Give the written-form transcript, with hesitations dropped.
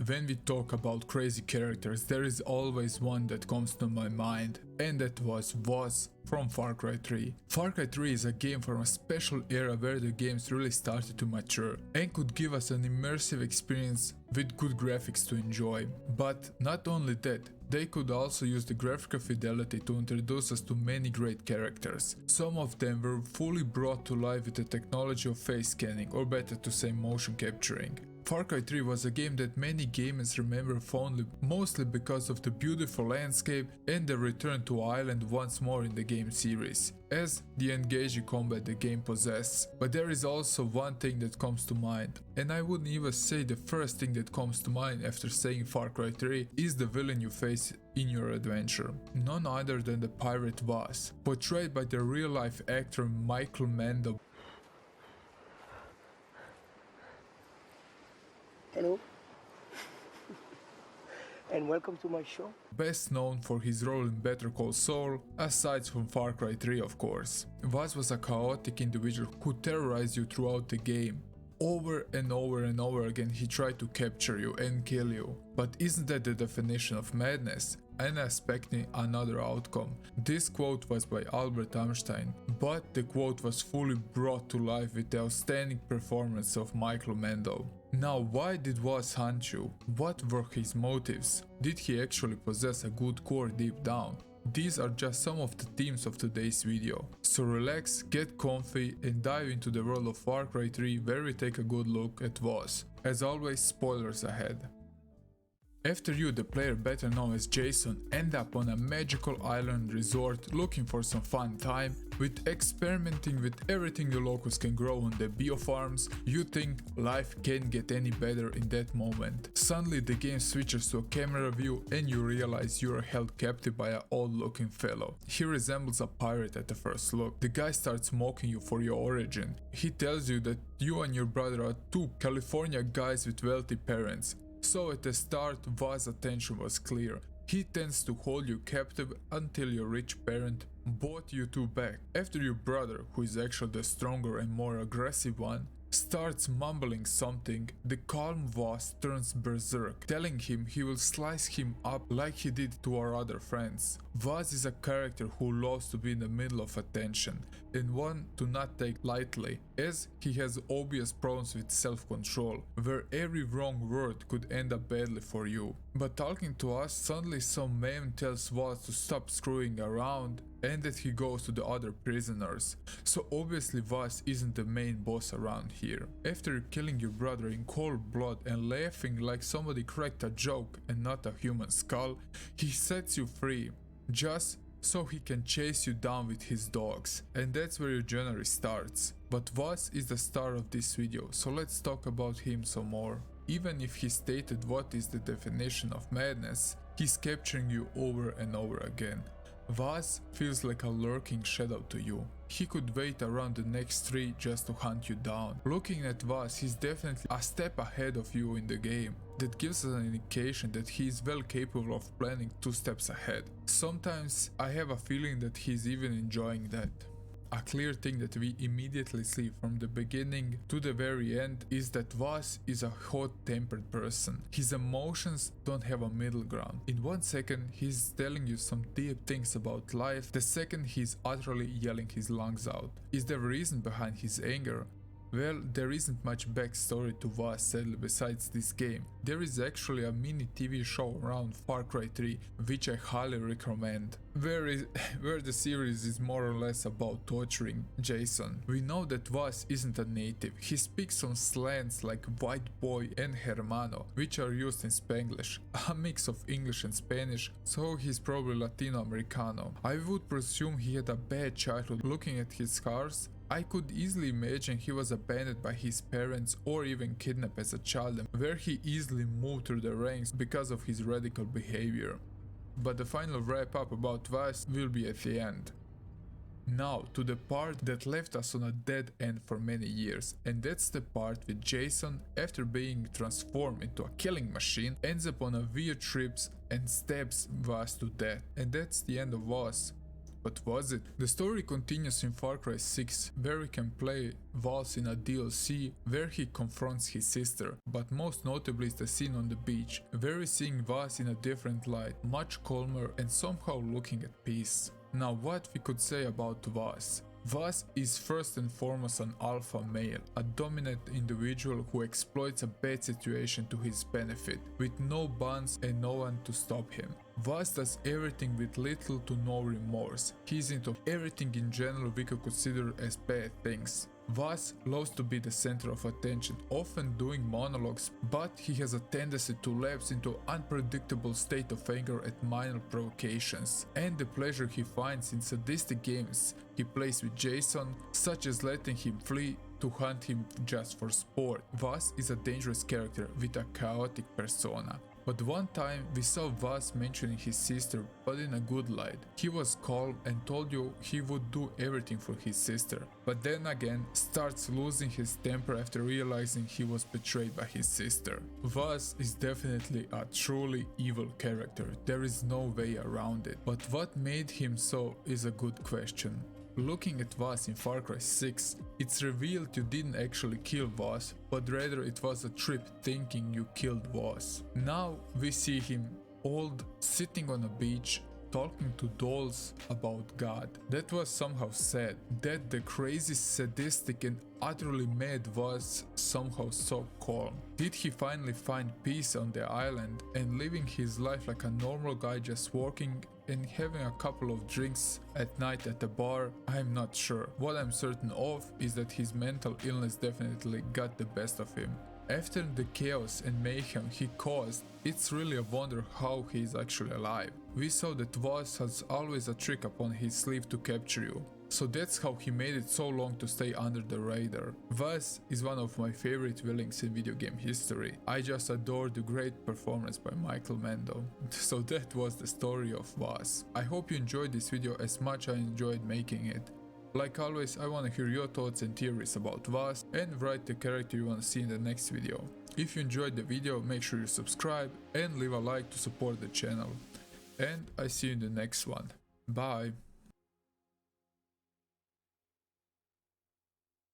When we talk about crazy characters, there is always one that comes to my mind, and that was Vaas from Far Cry 3. Far Cry 3 is a game from a special era where the games really started to mature and could give us an immersive experience with good graphics to enjoy. But not only that, they could also use the graphical fidelity to introduce us to many great characters. Some of them were fully brought to life with the technology of face scanning, or better to say motion capturing. Far Cry 3 was a game that many gamers remember fondly, mostly because of the beautiful landscape and the return to Island once more in the game series, as the engaging combat the game possesses. But there is also one thing that comes to mind, and I wouldn't even say the first thing that comes to mind after saying Far Cry 3 is the villain you face in your adventure. None other than the pirate Vaas, portrayed by the real-life actor Michael Mando. Hello and welcome to my show. Best known for his role in Better Call Saul, aside from Far Cry 3 of course. Vaas was a chaotic individual who terrorized you throughout the game. Over and over and over again he tried to capture you and kill you. But isn't that the definition of madness? And expecting another outcome. This quote was by Albert Einstein, but the quote was fully brought to life with the outstanding performance of Michael Mando. Now, why did Vaas hunt you? What were his motives? Did he actually possess a good core deep down? These are just some of the themes of today's video. So relax, get comfy and dive into the world of Far Cry 3 where we take a good look at Vaas. As always, spoilers ahead. After you, the player better known as Jason, end up on a magical island resort looking for some fun time, with experimenting with everything the locals can grow on the biofarms, you think life can't get any better in that moment. Suddenly the game switches to a camera view and you realize you are held captive by an old looking fellow. He resembles a pirate at the first look. The guy starts mocking you for your origin. He tells you that you and your brother are two California guys with wealthy parents. So at the start, Vaas' attention was clear. He tends to hold you captive until your rich parent bought you two back. After your brother, who is actually the stronger and more aggressive one, starts mumbling something, the calm Vaas turns berserk, telling him he will slice him up like he did to our other friends. Vaas is a character who loves to be in the middle of attention, and one to not take lightly, as he has obvious problems with self-control, where every wrong word could end up badly for you. But talking to us, suddenly some man tells Vaas to stop screwing around and that he goes to the other prisoners. So obviously Vaas isn't the main boss around here. After killing your brother in cold blood and laughing like somebody cracked a joke and not a human skull, he sets you free, just so he can chase you down with his dogs. And that's where your journey starts. But Vaas is the star of this video, so let's talk about him some more. Even if he stated what is the definition of madness, he's capturing you over and over again. Vaas feels like a lurking shadow to you. He could wait around the next tree just to hunt you down. Looking at Vaas, he's definitely a step ahead of you in the game. That gives us an indication that he is well capable of planning 2 steps ahead. Sometimes I have a feeling that he's even enjoying that. A clear thing that we immediately see from the beginning to the very end is that Vaas is a hot-tempered person. His emotions don't have a middle ground. In 1 second he's telling you some deep things about life, the second he's utterly yelling his lungs out. Is there a reason behind his anger? Well, there isn't much backstory to Vaas sadly besides this game. There is actually a mini TV show around Far Cry 3 which I highly recommend, where the series is more or less about torturing Jason. We know that Vaas isn't a native. He speaks some slangs like white boy and hermano, which are used in Spanglish, a mix of English and Spanish, so he's probably Latino Americano. I would presume he had a bad childhood. Looking at his scars, I could easily imagine he was abandoned by his parents or even kidnapped as a child, where he easily moved through the ranks because of his radical behavior. But the final wrap up about Vaas will be at the end. Now to the part that left us on a dead end for many years, and that's the part with Jason, after being transformed into a killing machine, ends up on a weird trip and stabs Vaas to death. And that's the end of Vaas. But was it? The story continues in Far Cry 6, where you can play Vaas in a DLC where he confronts his sister, but most notably is the scene on the beach, where we're seeing Vaas in a different light, much calmer and somehow looking at peace. Now what we could say about Vaas? Vaas is first and foremost an alpha male, a dominant individual who exploits a bad situation to his benefit, with no bonds and no one to stop him. Vaas does everything with little to no remorse. He's into everything in general we could consider as bad things. Vaas loves to be the center of attention, often doing monologues, but he has a tendency to lapse into unpredictable state of anger at minor provocations, and the pleasure he finds in sadistic games he plays with Jason, such as letting him flee to hunt him just for sport. Vaas is a dangerous character with a chaotic persona. But one time we saw Vaas mentioning his sister, but in a good light. He was calm and told you he would do everything for his sister, but then again starts losing his temper after realizing he was betrayed by his sister. Vaas is definitely a truly evil character, there is no way around it, but what made him so is a good question. Looking at Vaas in Far Cry 6, it's revealed you didn't actually kill Vaas, but rather it was a trip thinking you killed Vaas. Now we see him old, sitting on a beach, talking to dolls about God. That was somehow sad, that the crazy, sadistic and utterly mad was somehow so calm. Did he finally find peace on the island and living his life like a normal guy, just working and having a couple of drinks at night at the bar? I'm not sure. What I'm certain of is that his mental illness definitely got the best of him. After the chaos and mayhem he caused, it's really a wonder how he is actually alive. We saw that Vaas has always a trick up on his sleeve to capture you, so that's how he made it so long to stay under the radar. Vaas is one of my favorite villains in video game history. I just adore the great performance by Michael Mando. So that was the story of Vaas. I hope you enjoyed this video as much as I enjoyed making it. Like always, I want to hear your thoughts and theories about Vaas, and write the character you want to see in the next video. If you enjoyed the video, make sure you subscribe and leave a like to support the channel. And I see you in the next one. Bye!